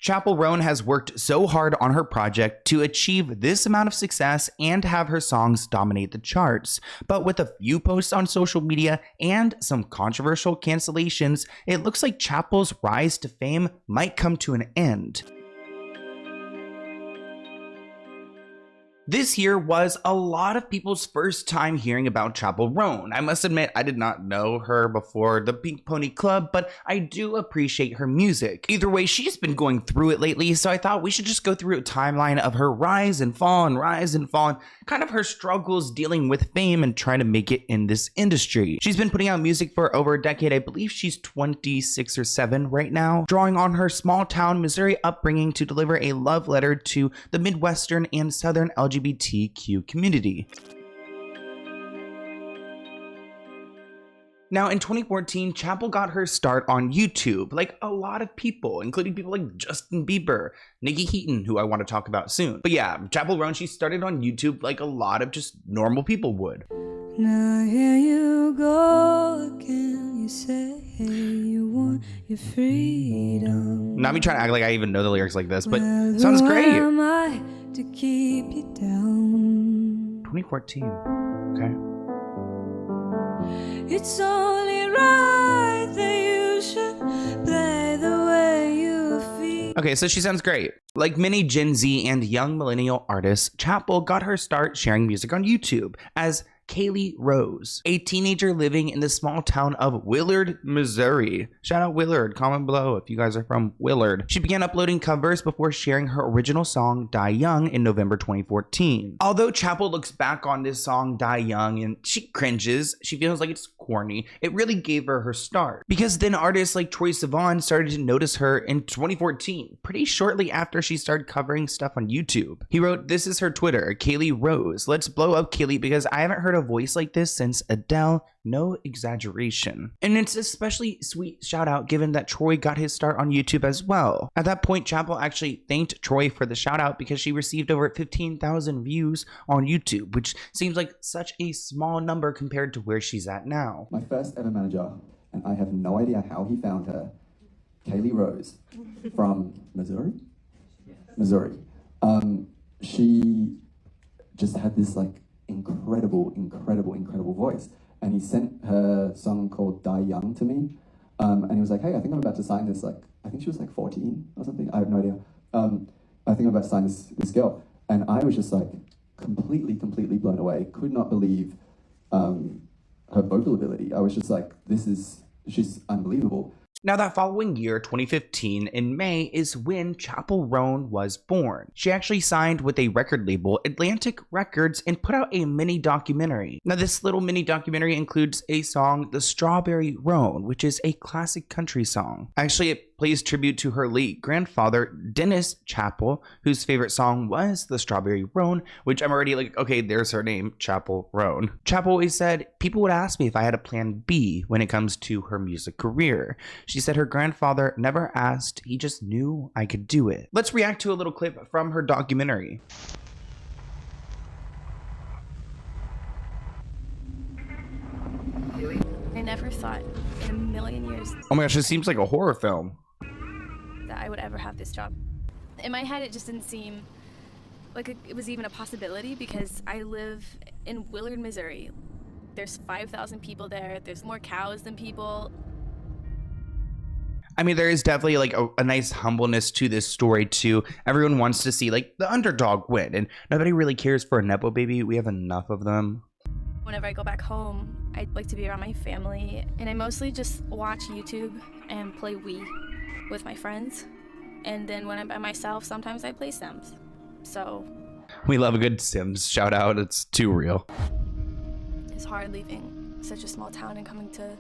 Chappell Roan has worked so hard on her project to achieve this amount of success and have her songs dominate the charts. But with a few posts on social media and some controversial cancellations, it looks like Chappell's rise to fame might come to an end. This year was a lot of people's first time hearing about Chappell Roan. I must admit, I did not know her before the Pink Pony Club, but I do appreciate her music. Either way, she's been going through it lately, so I thought we should just go through a timeline of her rise and fall, and kind of her struggles dealing with fame and trying to make it in this industry. She's been putting out music for over a decade. I believe she's 26 or 7 right now, drawing on her small town Missouri upbringing to deliver a love letter to the Midwestern and Southern LGBTQ community. Now, in 2014, Chappell got her start on YouTube, like a lot of people, including people like Justin Bieber, Nikki Heaton, who I want to talk about soon. But yeah, Chappell Roan, she started on YouTube like a lot of just normal people would. Now here you go again, you say you want your freedom. Not me trying to act like I even know the lyrics like this, but it sounds great. Where am I to keep you down? 2014, okay. It's only right that you should play the way you feel. Okay, so she sounds great. Like many Gen Z and young millennial artists, Chappell got her start sharing music on YouTube as Kaylee Rose, a teenager living in the small town of Willard, Missouri. Shout out Willard, comment below if you guys are from Willard. She began uploading covers before sharing her original song, Die Young, in November 2014. Although Chappell looks back on this song, Die Young, and she cringes, she feels like it's corny, it really gave her her start. Because then artists like Troye Sivan started to notice her in 2014, pretty shortly after she started covering stuff on YouTube. He wrote, "This is her Twitter, Kaylee Rose. Let's blow up Kaylee because I haven't heard a voice like this since Adele, no exaggeration." And it's especially sweet shout out given that Troye got his start on YouTube as well. At that point, Chappell actually thanked Troye for the shout out because she received over 15,000 views on YouTube, which seems like such a small number compared to where she's at now. My first ever manager, and I have no idea how he found her, Kaylee Rose from Missouri? Missouri. She just had this like incredible voice, and he sent her song called Die Young to me, and he was like, "Hey, I think I'm about to sign this," like I think she was like 14 or something, I have no idea. I think I'm about to sign this girl, and I was just like completely blown away, could not believe her vocal ability. I was just like, she's unbelievable. Now that following year, 2015, in May, is when Chappell Roan was born. She actually signed with a record label, Atlantic Records, and put out a mini documentary. Now this little mini documentary includes a song, The Strawberry Roan, which is a classic country song. Actually, it plays tribute to her late grandfather, Dennis Chappell, whose favorite song was The Strawberry Roan, which I'm already like, okay, there's her name, Chappell Roan. Chappell always said, people would ask me if I had a plan B when it comes to her music career. She said her grandfather never asked, he just knew I could do it. Let's react to a little clip from her documentary. I never thought in a million years Oh my gosh, this seems like a horror film. that I would ever have this job. In my head, it just didn't seem like it was even a possibility because I live in Willard, Missouri. There's 5,000 people there. There's more cows than people. I mean, there is definitely like a nice humbleness to this story too. Everyone wants to see like the underdog win, and nobody really cares for a Nepo baby. We have enough of them. Whenever I go back home, I like to be around my family, and I mostly just watch YouTube and play Wii with my friends. And then when I'm by myself, sometimes I play Sims. So We love a good Sims shout out. It's too real. it's hard leaving such a small town and coming to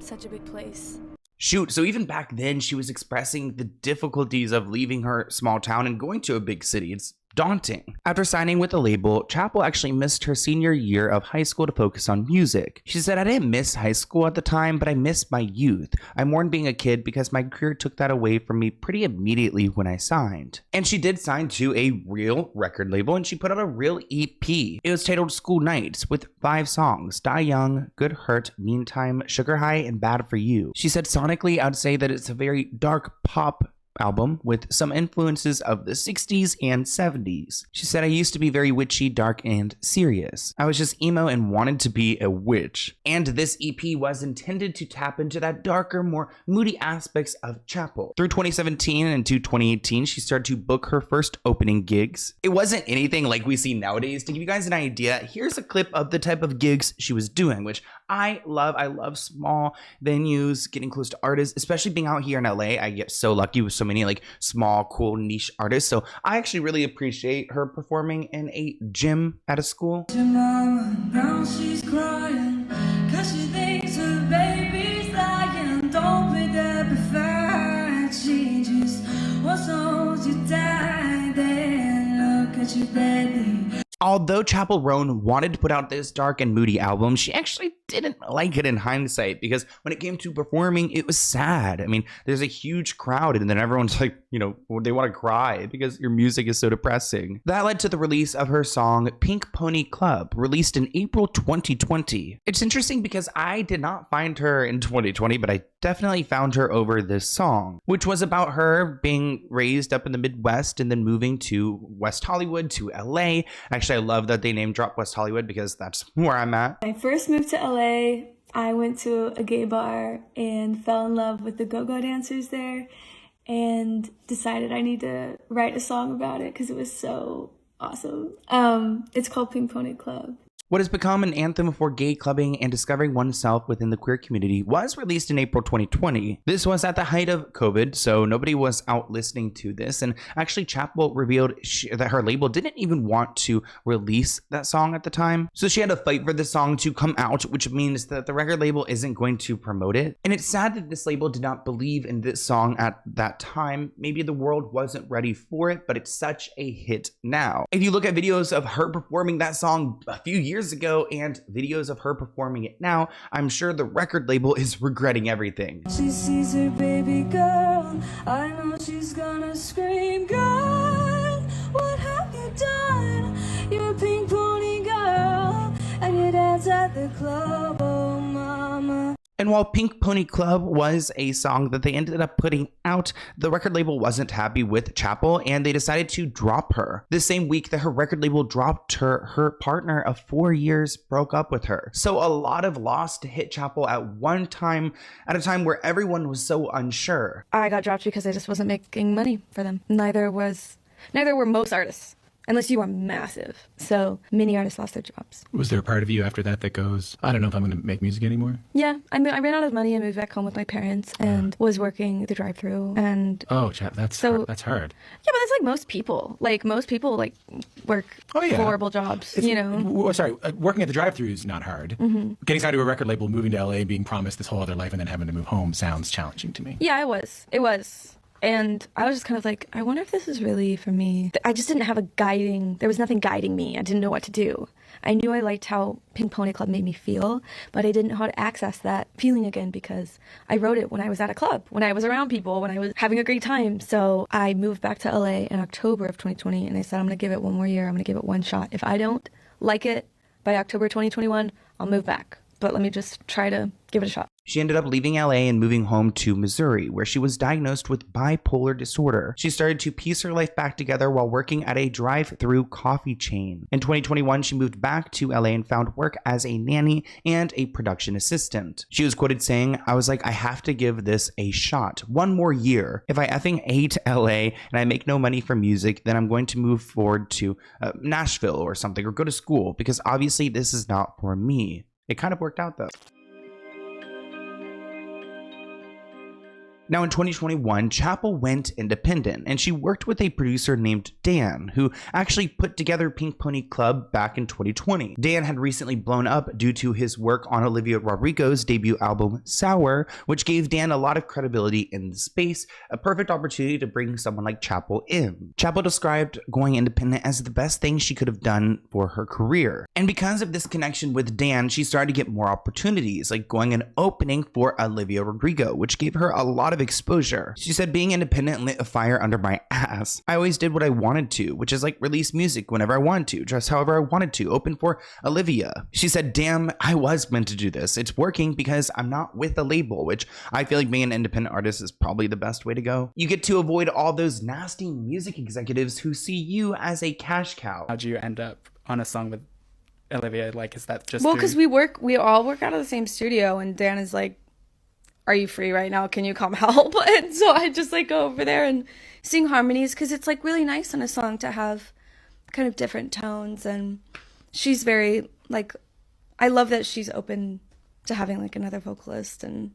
such a big place. Shoot, so even back then she was expressing the difficulties of leaving her small town and going to a big city. It's daunting. After signing with the label, Chappell actually missed her senior year of high school to focus on music. She said, "I didn't miss high school at the time, but I missed my youth. I mourned being a kid because my career took that away from me pretty immediately when I signed." And she did sign to a real record label, and she put out a real EP. It was titled School Nights with 5 songs: Die Young, Good Hurt, Meantime, Sugar High, and Bad for You. She said sonically, I'd say that it's a very dark pop album with some influences of the 60s and 70s. She said, I used to be very witchy, dark, and serious. I was just emo and wanted to be a witch. And this EP was intended to tap into that darker, more moody aspects of Chappell. Through 2017 and into 2018, she started to book her first opening gigs. It wasn't anything like we see nowadays. To give you guys an idea, here's a clip of the type of gigs she was doing, which I love. I love small venues, getting close to artists, especially being out here in LA. I get so lucky with so many like small, cool, niche artists. So I actually really appreciate her performing in a gym at a school. Your mama, now she's crying, 'cause she thinks her baby's dying. Don't play that perfect. She just wants to hold you tight, then look at you badly. Although Chappell Roan wanted to put out this dark and moody album, she actually didn't like it in hindsight, because when it came to performing, it was sad. I mean, there's a huge crowd and then everyone's like, you know, they want to cry because your music is so depressing. That led to the release of her song Pink Pony Club, released in April 2020. It's interesting because I did not find her in 2020, but I definitely found her over this song, which was about her being raised up in the Midwest and then moving to West Hollywood, to LA. Actually, I love that they name drop West Hollywood because that's where I'm at. When I first moved to LA, I went to a gay bar and fell in love with the go-go dancers there and decided I need to write a song about it because it was so awesome. It's called Pink Pony Club. What has become an anthem for gay clubbing and discovering oneself within the queer community was released in April 2020. This was at the height of COVID, so nobody was out listening to this. And actually, Chappell revealed that her label didn't even want to release that song at the time. So she had to fight for the song to come out, which means that the record label isn't going to promote it. And it's sad that this label did not believe in this song at that time. Maybe the world wasn't ready for it, but it's such a hit now. If you look at videos of her performing that song a few years ago and videos of her performing it now, I'm sure the record label is regretting everything. She sees her baby girl, I know she's gonna scream, girl, what have you done? You're a pink pony girl, and you dance at the club, oh mama. And while Pink Pony Club was a song that they ended up putting out, the record label wasn't happy with Chappell and they decided to drop her. The same week that her record label dropped her, her partner of 4 years broke up with her. So a lot of loss to hit Chappell at one time, at a time where everyone was so unsure. I got dropped because I just wasn't making money for them. Neither were most artists. Unless you are massive. So many artists lost their jobs. Was there a part of you after that that goes, I don't know if I'm going to make music anymore? Yeah, I ran out of money and moved back home with my parents and was working the drive-thru and... Oh, that's hard. That's hard. Yeah, but that's like most people. Like most people work horrible jobs, you know? Sorry, working at the drive-thru is not hard. Mm-hmm. Getting signed to a record label, moving to LA, being promised this whole other life and then having to move home sounds challenging to me. Yeah, it was. And I was just kind of like, I wonder if this is really for me. I just didn't have there was nothing guiding me. I didn't know what to do. I knew I liked how Pink Pony Club made me feel, but I didn't know how to access that feeling again because I wrote it when I was at a club, when I was around people, when I was having a great time. So I moved back to LA in October of 2020 and I said, I'm going to give it one more year. I'm going to give it one shot. If I don't like it by October 2021, I'll move back. But let me just try to give it a shot. She ended up leaving LA and moving home to Missouri, where she was diagnosed with bipolar disorder. She started to piece her life back together while working at a drive-through coffee chain. In 2021, she moved back to LA and found work as a nanny and a production assistant. She was quoted saying, I was like, I have to give this a shot. One more year. If I effing hate LA and I make no money from music, then I'm going to move forward to Nashville or something, or go to school, because obviously this is not for me. It kind of worked out though. Now in 2021, Chappell went independent and she worked with a producer named Dan, who actually put together Pink Pony Club back in 2020. Dan had recently blown up due to his work on Olivia Rodrigo's debut album, Sour, which gave Dan a lot of credibility in the space, a perfect opportunity to bring someone like Chappell in. Chappell described going independent as the best thing she could have done for her career. And because of this connection with Dan, she started to get more opportunities, like going and opening for Olivia Rodrigo, which gave her a lot of of exposure. She said, being independent lit a fire under my ass. I always did what I wanted to, which is like release music whenever I wanted to, dress however I wanted to, open for Olivia. She said, damn, I was meant to do this. It's working because I'm not with a label, which I feel like being an independent artist is probably the best way to go. You get to avoid all those nasty music executives who see you as a cash cow. How'd you end up on a song with Olivia? Like, is that just Well, because we all work out of the same studio, and Dan is like, are you free right now? Can you come help? And so I just like go over there and sing harmonies, because it's like really nice on a song to have kind of different tones. And she's very like, I love that she's open to having like another vocalist, and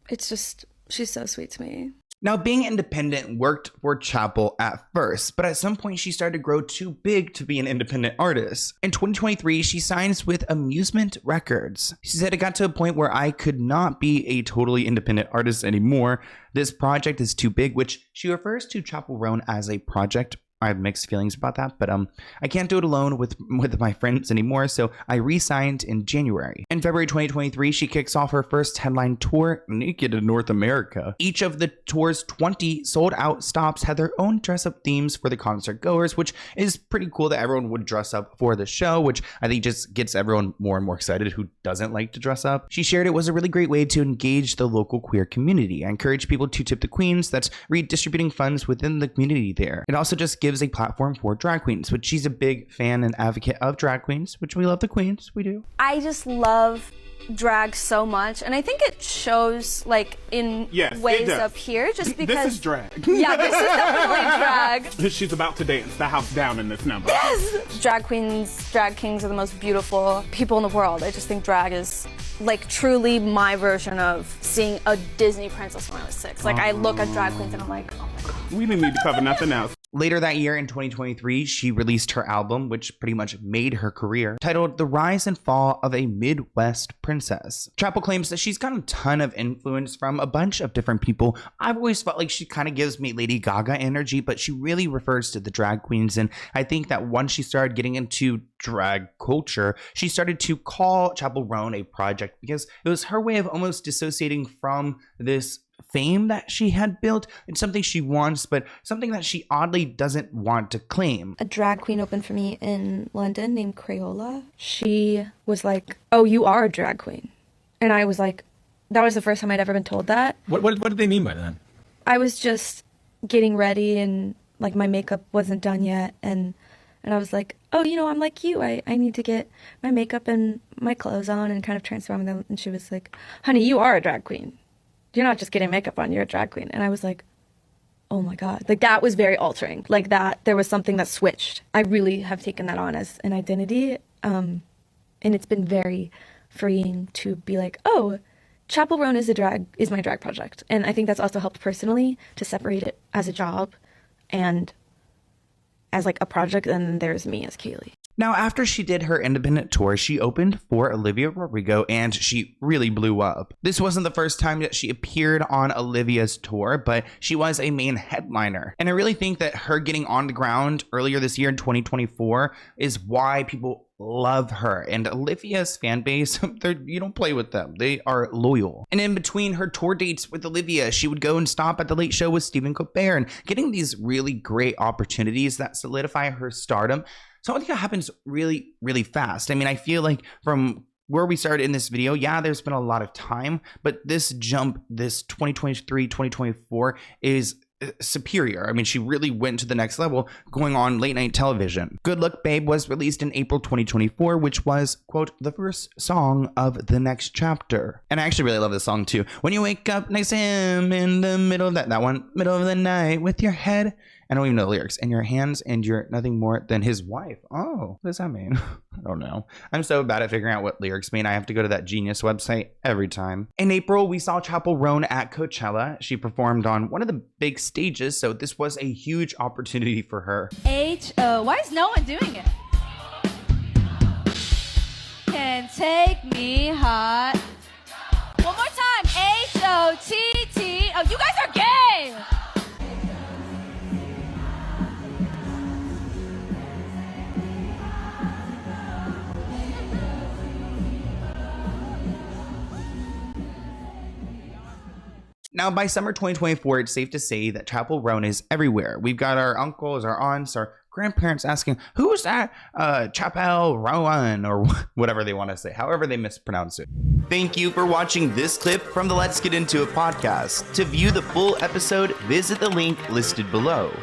it's just, she's so sweet to me. Now, being independent worked for Chappell at first, but at some point she started to grow too big to be an independent artist. In 2023, she signs with Amusement Records. She said, it got to a point where I could not be a totally independent artist anymore. This project is too big, which she refers to Chappell Roan as a project. I have mixed feelings about that, but I can't do it alone with my friends anymore, so I re-signed in January. In February 2023, she kicks off her first headline tour, naked in North America. Each of the tour's 20 sold-out stops had their own dress-up themes for the concert goers, which is pretty cool that everyone would dress up for the show, which I think just gets everyone more and more excited who doesn't like to dress up. She shared it was a really great way to engage the local queer community. I encourage people to tip the queens. That's redistributing funds within the community there. It also just gives a platform for drag queens, which she's a big fan and advocate of drag queens, which we love the queens, we do. I just love drag so much, and I think it shows like in ways up here, just because this is drag. Yeah, this is definitely drag. She's about to dance the house down in this number. Yes! Drag queens, drag kings are the most beautiful people in the world. I just think drag is like truly my version of seeing a Disney princess when I was 6. Like, I look at drag queens and I'm like, oh my god. We didn't need to cover nothing else. Later that year in 2023, she released her album, which pretty much made her career, titled The Rise and Fall of a Midwest Princess. Chappell claims that she's got a ton of influence from a bunch of different people. I've always felt like she kind of gives me Lady Gaga energy, but she really refers to the drag queens. And I think that once she started getting into drag culture, she started to call Chappell Roan a project, because it was her way of almost dissociating from this fame that she had built. It's something she wants, but something that she oddly doesn't want to claim. A drag queen opened for me in London named Crayola. She was like, oh, you are a drag queen. And I was like, that was the first time I'd ever been told that. What did they mean by that? I was just getting ready, and like my makeup wasn't done yet, and I was like, oh, you know, I'm like you. I need to get my makeup and my clothes on and kind of transform them. And she was like, honey, you are a drag queen. You're not just getting makeup on, you're a drag queen. And I was like, oh my God. Like, that was very altering. Like, that, there was something that switched. I really have taken that on as an identity. And it's been very freeing to be like, oh, Chappell Roan is my drag project. And I think that's also helped personally to separate it as a job and as like a project. And then there's me as Kaylee. Now, after she did her independent tour, she opened for Olivia Rodrigo, and she really blew up. This wasn't the first time that she appeared on Olivia's tour, but she was a main headliner. And I really think that her getting on the ground earlier this year in 2024 is why people love her. And Olivia's fan base, you don't play with them. They are loyal. And in between her tour dates with Olivia, she would go and stop at the Late Show with Stephen Colbert, and getting these really great opportunities that solidify her stardom. So I think that happens really, really fast. I mean, I feel like from where we started in this video, yeah, there's been a lot of time, but this jump, this 2023, 2024 is superior. I mean, she really went to the next level, going on late night television. Good Luck Babe was released in April 2024, which was, quote, the first song of the next chapter. And I actually really love this song too. When you wake up next to him in the middle of that one, middle of the night with your head, I don't even know the lyrics, and your hands, and you're nothing more than his wife. Oh, what does that mean? I don't know. I'm so bad at figuring out what lyrics mean. I have to go to that Genius website every time. In April, we saw Chappell Roan at Coachella. She performed on one of the big stages, so this was a huge opportunity for her. H-O, why is no one doing it? Can take me hot. One more time, H-O-T-T. Oh, you guys are gay! Now, by summer 2024, it's safe to say that Chappell Roan is everywhere. We've got our uncles, our aunts, our grandparents asking, who's that Chappell Roan, or whatever they want to say, however they mispronounce it. Thank you for watching this clip from the Let's Get Into It podcast. To view the full episode, visit the link listed below.